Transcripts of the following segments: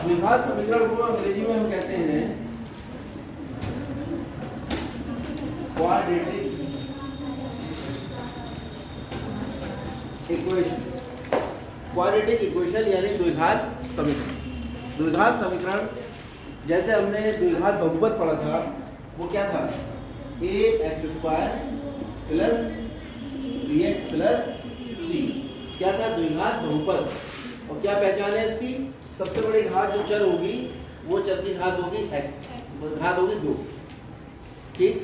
द्विघात समीकरण को अंग्रेजी में हम कहते हैं क्वाड्रेटिक इक्वेशन। क्वाड्रेटिक इक्वेशन यानी द्विघात समीकरण। द्विघात समीकरण जैसे हमने द्विघात बहुपद पढ़ा था, वो क्या था? ax² plus bx plus c। क्या था? द्विघात बहुपद। और क्या पहचान है इसकी? सबसे बड़ी घात जो चर होगी वो चर की घात होगी घात होगी 2। ठीक।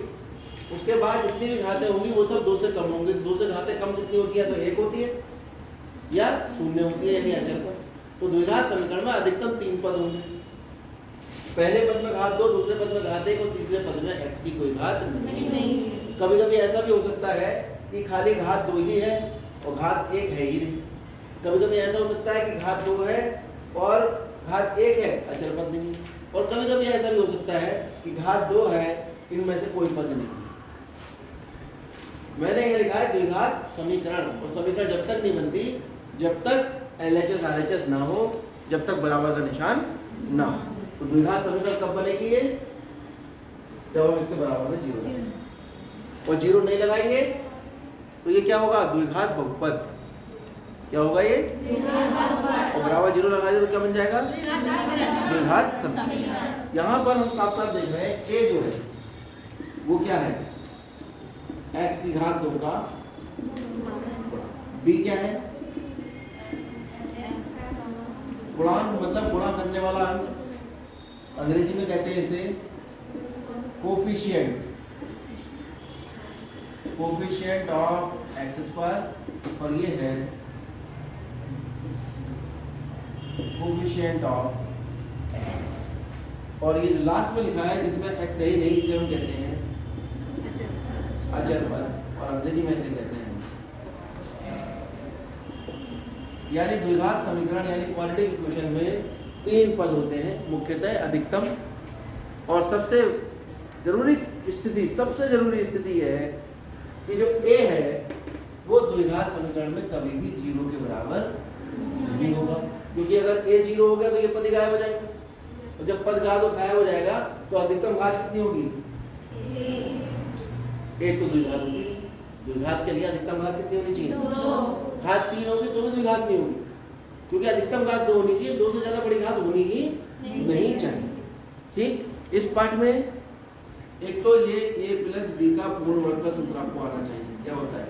उसके बाद जितनी भी घातें होंगी वो सब 2 से कम होंगी। 2 से घातें कम कितनी होती है? तो 1 होती है या 0 होती है, यानी अचर पद। तो द्विघात समीकरण में अधिकतम 3 पद होंगे। पहले पद में घात 2, दूसरे पद में घात 1 और तीसरे पद में x की कोई घात नहीं। कभी कभी ऐसा भी हो सकता है कि खाली घात 2 ही है और घात 1 है ही नहीं। कभी कभी ऐसा हो सकता है कि घात 2 है और घात 1 है, अचर पद नहीं। और कभी कभी ऐसा भी हो सकता है कि घात 2 है, इनमें से कोई पद नहीं। मैंने ये लिखा है द्विघात समीकरण। और समीकरण जब तक नहीं बनती जब तक LHS RHS ना हो, जब तक बराबर का निशान ना हो। तो द्विघात समीकरण कब बनेगी? ये जब हम इसके बराबर में 0 लगाएंगे। और 0 नहीं लगाएंगे तो ये क्या होगा? द्विघात बहुपद। क्या होगा ये? और बराबर 0 लगा दे तो क्या बन जाएगा? द्विघात समीकरण। यहाँ पर हम साफ साफ देख रहे हैं a जो है वो क्या है? x की घात 2 का b क्या है? गुणांक, मतलब गुणा करने वाला अंक। अंग्रेजी में कहते हैं इसे कोफिशिएंट। Coefficient of x²। और ये है कोफिशिएंट ऑफ x। और ये जो लास्ट में लिखा है जिसमें x सही नहीं, इसे हम कहते हैं अचर पद। और अंग्रेजी में इसे कहते हैं यानी द्विघात समीकरण यानी क्वाड्रेटिक इक्वेशन में 3 पद होते हैं मुख्यतः, अधिकतम। और सबसे जरूरी स्थिति है कि जो a है वो द्विघात समीकरण में कभी भी 0 के बराबर नहीं होगा। क्योंकि अगर a 0 हो गया तो ये पद गायब हो जाएगा। और जब पद गायब हो जाएगा तो अधिकतम घात कितनी होगी? a तो द्विघात होगी नहीं। द्विघात के लिए अधिकतम घात कितनी होनी चाहिए? 2। घात 3 होगी तो भी द्विघात नहीं होगी, क्योंकि अधिकतम घात 2 होनी चाहिए। 2 से ज्यादा बड़ी घात होनी ही नहीं चाहिए। ठीक। इस पार्ट में एक तो ये a प्लस b का पूर्ण वर्ग का सूत्र आपको आना चाहिए। क्या होता है?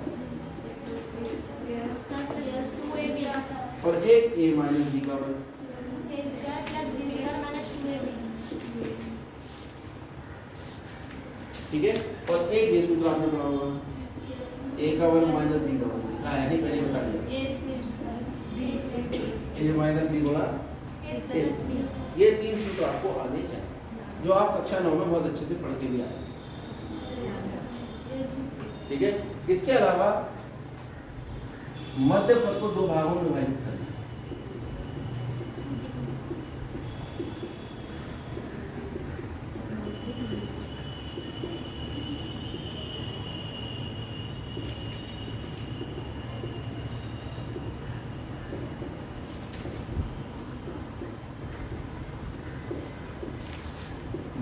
और एक a माइनस b का वर्ग। ठीक है। और एक ये सूत्र आपने पढ़ा होगा, a का वर्ग माइनस b का वर्ग। लिखा है नहीं, पहले बता दिया। a माइनस b गुणा a। ये 3 सूत्र आपको आने चाहिए, जो आप कक्षा 9 में बहुत अच्छे से पढ़ के भी आए। ठीक है। इसके अलावा मध्य पद को 2 भागों में विभाजित करना।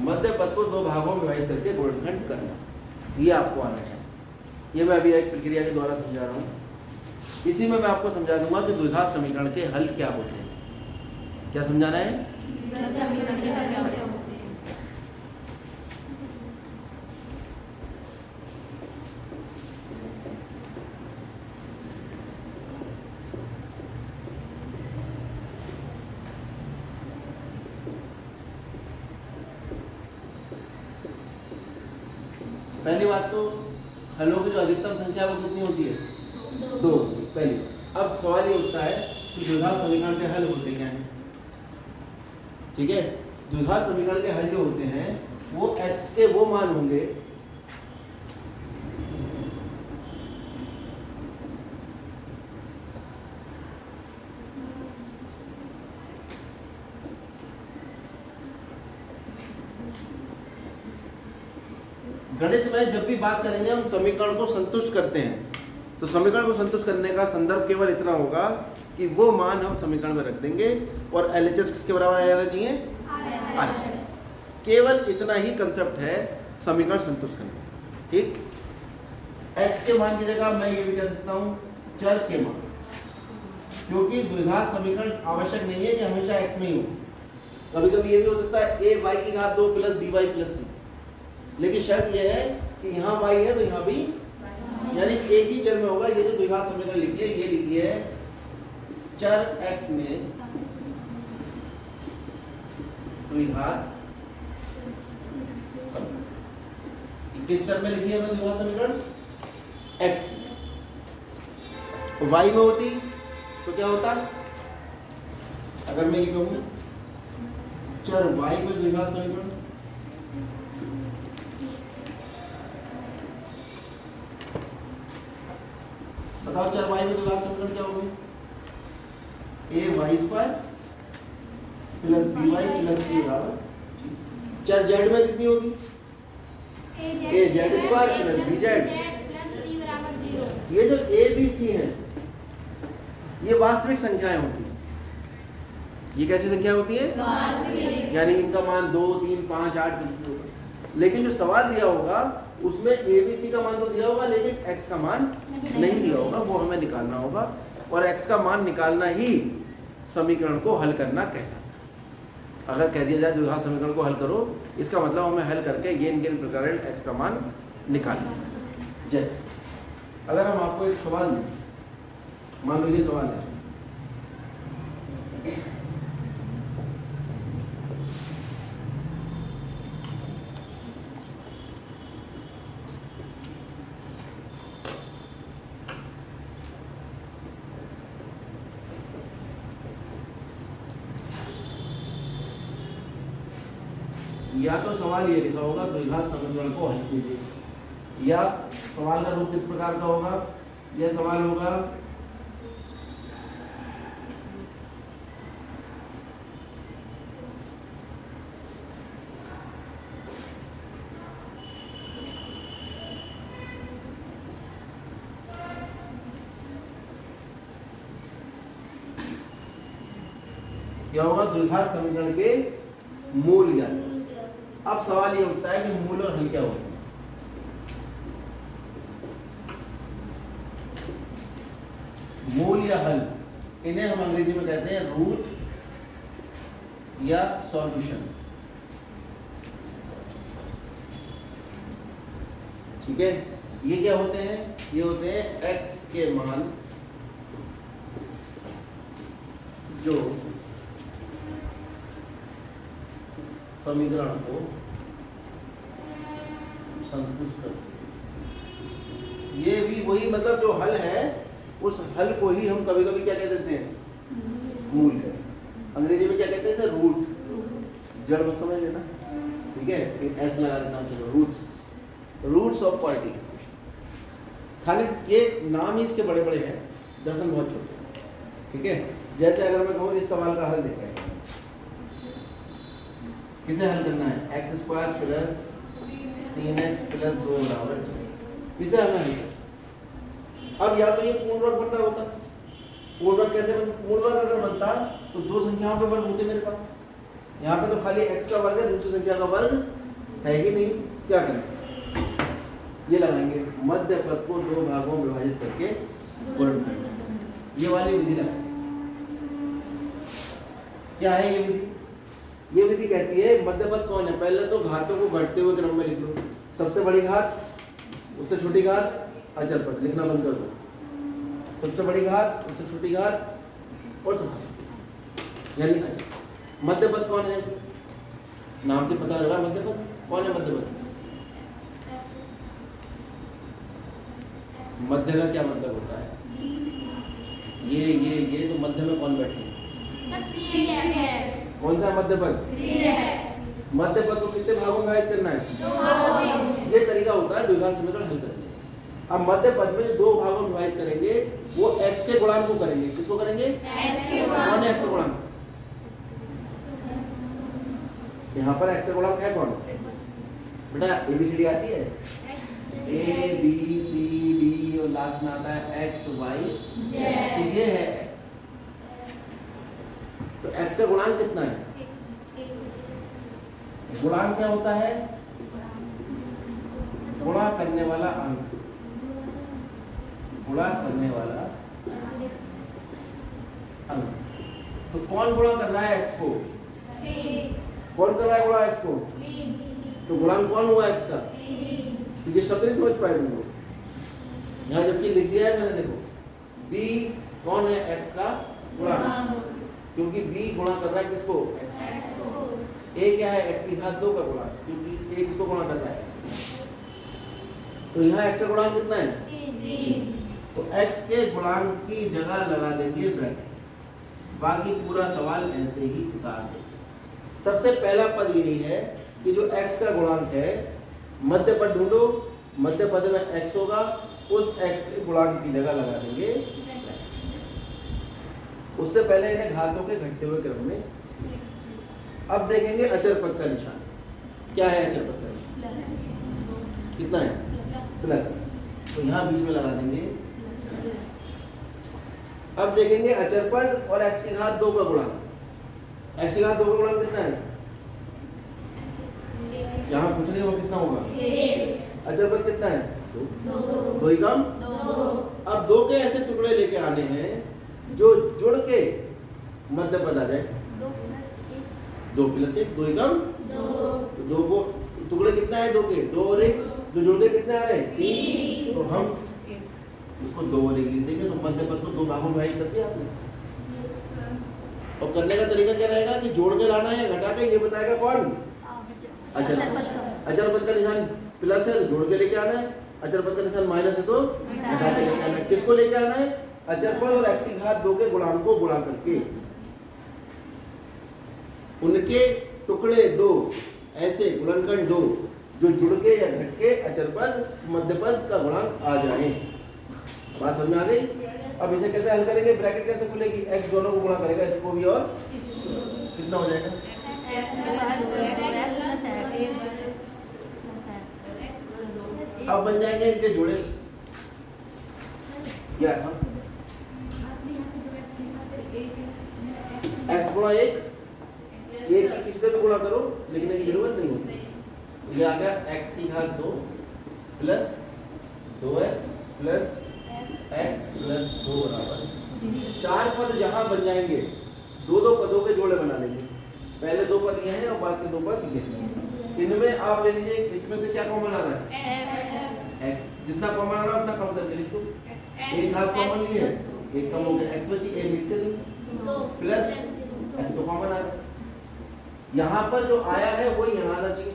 मध्य पद को 2 भागों में विभाजित करके गुणनखंड करना, ये आपको आना चाहिए। ये मैं अभी एक प्रक्रिया के द्वारा समझा रहा हूँ। इसी में मैं आपको समझा दूंगा कि द्विघात समीकरण के हल क्या होते हैं। क्या समझाना है? पहली बात तो हलों की जो अधिकतम संख्या वो कितनी होती है? 2। पहली। अब सवाल ये उठता है कि द्विघात समीकरण के हल होते क्या हैं? ठीक है। द्विघात समीकरण के हल जो होते हैं वो x के वो मान होंगे गणित में जब भी बात करेंगे हम समीकरण को संतुष्ट करते हैं, तो समीकरण को संतुष्ट करने का संदर्भ केवल इतना होगा कि वो मान हम समीकरण में रख देंगे और LHS किसके बराबर आना चाहिए, RHS। केवल इतना ही कंसेप्ट है समीकरण संतुष्ट करने। ठीक, x के मान की जगह मैं ये भी कह सकता हूँ चर के मान, क्योंकि द्विघात समीकरण आवश्यक नहीं है कि हमेशा x में ही हो। कभी कभी ये भी हो सकता है a y की घात 2 प्लस by प्लस c, लेकिन शर्त यह है कि यहाँ y है तो यहाँ भी, यानी एक ही चर में होगा। ये जो द्विघात समीकरण लिखिए, ये लिखिए चर x में द्विघात समीकरण। किस चर में लिखिए हमने द्विघात समीकरण, x। y में होती तो क्या होता, अगर मैं ये कहूँ चर y में द्विघात समीकरण, बताओ चर y में द्विघात समीकरण क्या होगी, a² plus by plus c बराबर। चर z में कितनी होगी, a² प्लस bz। ये जो a b c है ये वास्तविक संख्याएं होती हैं। ये कैसी संख्या होती है, यानी इनका मान 2, 3, 5, 8 कुछ भी होगा। लेकिन जो सवाल दिया होगा उसमें a b c का मान तो दिया होगा, लेकिन x का मान नहीं दिया होगा, वो हमें निकालना होगा। और x का मान निकालना ही समीकरण को हल करना कहलाता। अगर कह दिया जाए द्विघात समीकरण को हल करो, इसका मतलब हमें हल करके ये इनके प्रकार x का मान निकालना। जैसे अगर हम आपको एक सवाल दें, मान लीजिए सवाल है या तो सवाल ये लिखा होगा द्विघात समीकरण को हल कीजिए, या सवाल का रूप किस प्रकार का होगा, यह सवाल होगा क्या होगा, द्विघात समीकरण के मूल ज्ञान। अब सवाल ये उठता है कि मूल और हल क्या होगा। मूल या हल, इन्हें हम अंग्रेजी में कहते हैं रूट या सॉल्यूशन। ठीक है, ये क्या होते हैं, ये होते हैं x के मान जो समीकरण को संतुष्ट करते हैं। ये भी वही, मतलब जो हल है उस हल को ही हम कभी कभी क्या कह देते हैं, मूल है। अंग्रेजी में क्या कहते हैं, रूट। जड़ मत समझ लेना, ठीक है, फिर एस लगा देना, रूट्स, रूट्स ऑफ पार्टी। खाली ये नाम ही इसके बड़े बड़े हैं, दरअसल बहुत छोटे हैं। ठीक है, जैसे अगर मैं कहूँ इस सवाल का हल देखें, किसे हल करना है, x² प्लस 3x प्लस 2 बराबर, किसे हमें हल करना। अब या तो ये पूर्णवर्ग बनना होता, पूर्णवर्ग कैसे बनता, पूर्णवर्ग अगर बनता तो दो संख्याओं के वर्ग होते मेरे पास। यहाँ पे तो खाली x का वर्ग है, दूसरी संख्या का वर्ग है ही नहीं। क्या करें, ये लगाएंगे, मध्य पद को दो भागों में विभाजित करके गुणन करेंगे। ये वाली विधि लगाएंगे। क्या है ये विधि, ये विधि कहती है मध्य पद कौन है, पहले तो घातों को घटते हुए क्रम में लिख लो। सबसे बड़ी घात, उससे छोटी घात, अचल पद, लिखना बंद कर दो। सबसे बड़ी घात, उससे छोटी घात और सबसे छोटी, यानी अचल। मध्य पद कौन है, नाम से पता लग रहा है मध्य पद कौन है। मध्य पद, मध्य का क्या मतलब होता है, ये तो मध्य में कौन बैठे, कौन सा मध्य पद, मध्य पद को कितने भागों में विभाजित करना है, ये तरीका होता है द्विघात समीकरण हल करने। अब मध्य पद में दो भागों में विभाजित करेंगे, वो x के गुणांक को करेंगे, किसको करेंगे, x के गुणांक। यहाँ पर x का गुणांक है कौन, बेटा ABCD आती है, ABCD और लास्ट में आता है XY, तो ये है x। x का गुणांक कितना है? गुणांक क्या होता है? गुणा करने वाला अंक, गुणा करने वाला अंक। तो कौन गुणा कर रहा है x को? कौन कर रहा है गुणा x को? तो गुणांक कौन हुआ x का? तो ये शब्द नहीं समझ पाए तुम लोग, यहाँ जबकि लिख दिया है मैंने, देखो b कौन है? x का गुणांक, क्योंकि b गुणा कर रहा है किसको? x को। a क्या है? x की घात 2 का गुणांक, क्योंकि a किसको गुणा कर रहा है? x। तो यहाँ x का गुणांक कितना है? 3। तो x के गुणांक की जगह लगा देंगे ब्रैकेट, बाकी पूरा सवाल ऐसे ही उतार देंगे। सबसे पहला पद यही है कि जो x का गुणांक है, मध्य पद ढूंढो, मध्य पद में x होगा, उस x के गुणांक की जगह लगा देंगे। उससे पहले इन्हें घातों के घटते हुए क्रम में। अब देखेंगे अचर पद का निशान क्या है। अचर पद का निशान कितना है? प्लस, तो यहाँ बीच में लगा देंगे। अब देखेंगे अचर पद और x की घात 2 का गुणांक। x की घात 2 का गुणांक कितना है? यहाँ कुछ नहीं होगा, कितना होगा? अचर पद कितना है? 2 ही कम। अब 2 के ऐसे टुकड़े लेके आने हैं जो जुड़ के मध्य पद आ जाए। 2 + 1, 2 ही कम। तो 2 को टुकड़े कितना है? 2 के 2 और 1, जो जुड़ के कितने आ रहे हैं? 3। तो हम इसको 2 और 1 लिख देंगे, तो मध्य पद को 2 भागों में विभाजित कर दिया आपने। और करने का तरीका क्या रहेगा कि जोड़ के लाना है, घटा के, ये बताएगा कौन? अचर पद। अचर पद का निशान प्लस है तो जोड़ के लेके आना है, अचर पद का निशान माइनस है तो घटा के लेके आना है। किसको लेके आना है? अचर पद और x की घात 2 के गुणांक को गुणा करके। उनके टुकड़े 2, ऐसे गुणनखंड 2 जो जुड़ के या घट के अचर पद मध्य पद का गुणांक आ जाए। बात समझ में आ गई? अब इसे कैसे हल करेंगे? ब्रैकेट कैसे खुलेगी? x दोनों को गुणा करेगा, इसको भी, और कितना हो जाएगा? अब बन जाएंगे इनके जोड़े। क्या हम x गुणा 1 की किससे भी गुणा करो, लिखने की जरूरत नहीं होती। ये आ गया x की घात 2 plus 2x plus x plus 2 बराबर 4 पद जहां बन जाएंगे, 2 पदों के जोड़े बना लेंगे। पहले 2 पद ये हैं और बाद के 2 पद ये हैं। इनमें आप ले लीजिए, इसमें से क्या कॉमन आ रहा है? x। जितना कॉमन आ रहा है उतना कम करके लिख दो। एक घात कॉमन लिए, एक कम हो गया, x बची, एक लिखते नहीं, प्लस x तो कॉमन आ रहा है। यहाँ पर जो आया है वही यहाँ आना चाहिए,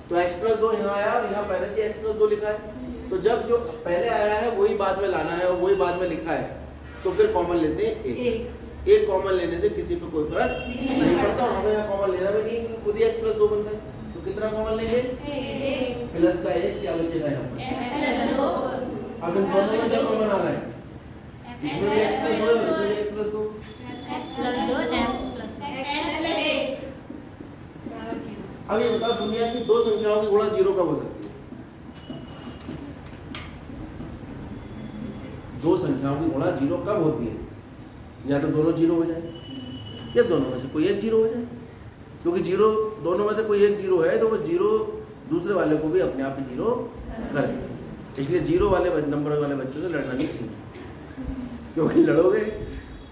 तो x + 2 यहाँ आया और यहाँ पहले से x + 2 लिखा है। तो जब जो पहले आया है वही बाद में लाना है और वही बाद में लिखा है, तो फिर कॉमन लेते हैं एक कॉमन लेने से किसी पे कोई फर्क नहीं पड़ता, और हमें यहाँ कॉमन लेना भी नहीं, क्योंकि खुद ही x + 2 बन रहा है। तो कितना कॉमन लेंगे? प्लस का 1, क्या बचेगा यहाँ पर? अब इन दोनों में क्या कॉमन आ रहा है? इसमें भी x + 2 है, इसमें भी x + 2। अब ये बताओ, दुनिया की 2 संख्याओं की गुणा 0 कब हो सकती है? 2 संख्याओं की गुणा 0 कब होती है? या तो दोनों 0 हो जाए, या दोनों में से कोई एक 0 हो जाए। क्योंकि 0, दोनों में से कोई एक 0 है तो वो 0 दूसरे वाले को भी अपने आप ही 0 कर देते। इसलिए 0 वाले नंबर वाले बच्चों से लड़ना नहीं चाहिए, क्योंकि लड़ोगे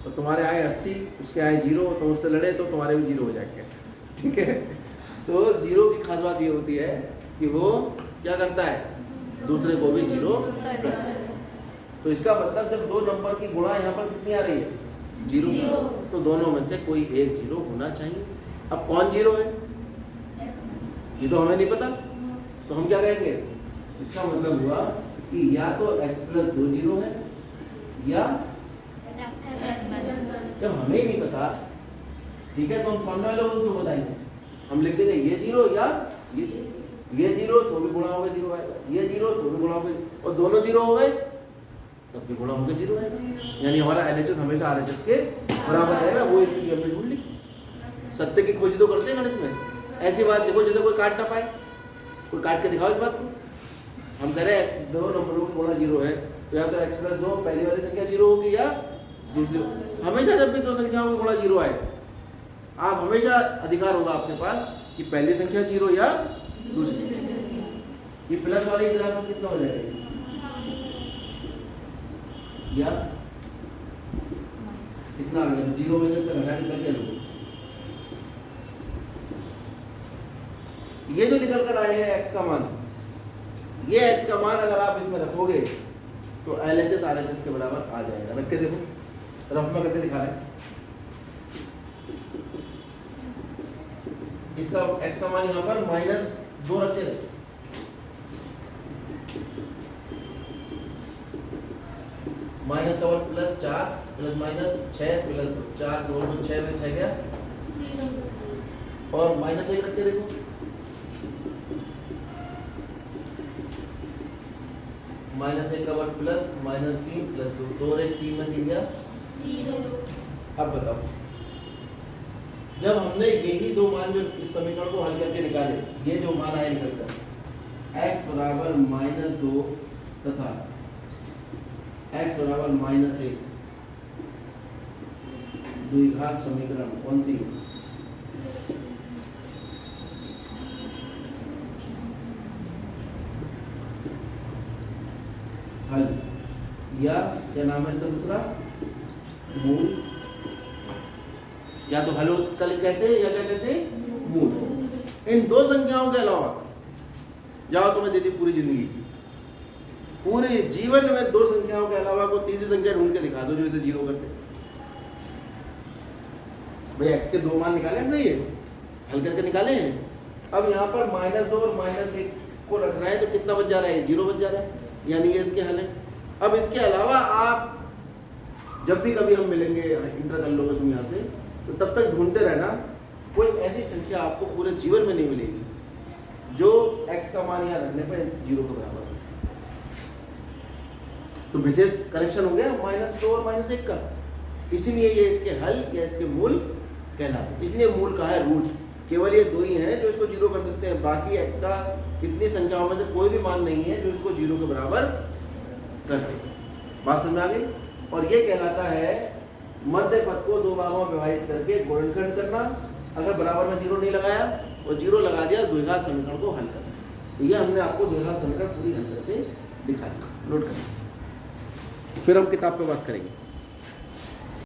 तो तुम्हारे आए 80, उसके आए 0, तो उससे लड़े तो तुम्हारे भी 0 हो जाएंगे। ठीक है? तो 0 की खास बात ये होती है कि वो क्या करता है? दूसरे को भी 0 करता है। तो इसका मतलब जब 2 नंबर की गुणा यहाँ पर कितनी आ रही है? 0, तो दोनों में से कोई एक 0 होना चाहिए। अब कौन 0 है ये तो हमें नहीं पता, तो हम क्या कहेंगे? इसका मतलब हुआ कि या तो x + 2 0 है, या जब हमें ही नहीं पता, ठीक है, तो हम सामने वाले को क्यों बताएंगे? हम लिख देंगे ये 0 या ये 0, तो भी गुणा होगा 0 आएगा, ये 0 तो भी गुणा होगा, और दोनों 0 हो गए तब भी गुणा होगा 0 आएगा। यानी हमारा LHS हमेशा RHS के बराबर रहेगा। वो इसलिए हमने ढूंढ ली। सत्य की खोज तो करते हैं गणित में। ऐसी बात लिखो जैसे कोई काट ना पाए, कोई काट के दिखाओ इस बात को। हम कह रहे हैं 2 नंबरों की गुणा 0 है, तो या तो x + 2 पहली वाली संख्या 0 होगी या दूसरी। हमेशा जब भी 2 संख्याओं की गुणा 0 आए आप हमेशा अधिकार होगा आपके पास कि पहली संख्या 0 या दूसरी। ये प्लस वाले इधर आपको कितना हो जाएगा या कितना आ गया? 0 में से इसका घटा के करके लो, ये जो निकल कर आए हैं x का मान, ये x का मान अगर आप इसमें रखोगे तो LHS RHS के बराबर आ जाएगा। रख के देखो, रफ में करके दिखा रहे हैं। इसका x का मान यहाँ पर -2 रखते हैं, माइनस का वर्ग +4 प्लस -6 प्लस 4 2 2 6 में 6 गया, और -1 रख के देखो, -1 का वर्ग प्लस -3 प्लस 2 2 और 1 3 में 3 गया 0। अब बताओ, जब हमने यही दो मान जो इस समीकरण को हल करके निकाले, ये जो मान आए निकल कर x बराबर -2 तथा x बराबर -1 द्विघात समीकरण कौन सी? हल, या क्या नाम है इसका दूसरा? मूल, या तो हल कहते हैं या क्या कहते हैं? मूल। इन दो संख्याओं के अलावा जाओ तुम्हें देती पूरी जिंदगी, पूरे जीवन में दो संख्याओं के अलावा कोई तीसरी संख्या ढूंढ के दिखा दो जो इसे 0 करते। भाई x के दो मान निकाले हमने, ये हल करके निकाले हैं। अब यहाँ पर -2 और -1 को रख रहे हैं तो कितना बच जा रहा है? 0 बच जा रहा है, यानी ये इसके हल है। अब इसके अलावा आप जब भी कभी हम मिलेंगे, इंटर कर लोगे तुम यहाँ से, तो तब तक ढूंढते रहना, कोई ऐसी संख्या आपको पूरे जीवन में नहीं मिलेगी जो x का मान यहाँ रखने पर 0 के बराबर है। तो विशेष करेक्शन हो गया -2 और -1 का, इसीलिए ये इसके हल या इसके मूल कहलाते हैं। इसलिए मूल का है रूट, केवल ये दो ही हैं जो इसको 0 कर सकते हैं, बाकी x का कितनी संख्याओं में से कोई भी मान नहीं है जो इसको 0 के बराबर कर दे। बात समझ आ गई? और ये कहलाता है मध्य पद को दो भागों में विभाजित करके गुणनखंड करना। अगर बराबर में 0 नहीं लगाया और 0 लगा दिया, द्विघात समीकरण को हल करना। तो ये हमने आपको द्विघात समीकरण पूरी हल करके दिखा दी। नोट करें, फिर हम किताब पे बात करेंगे।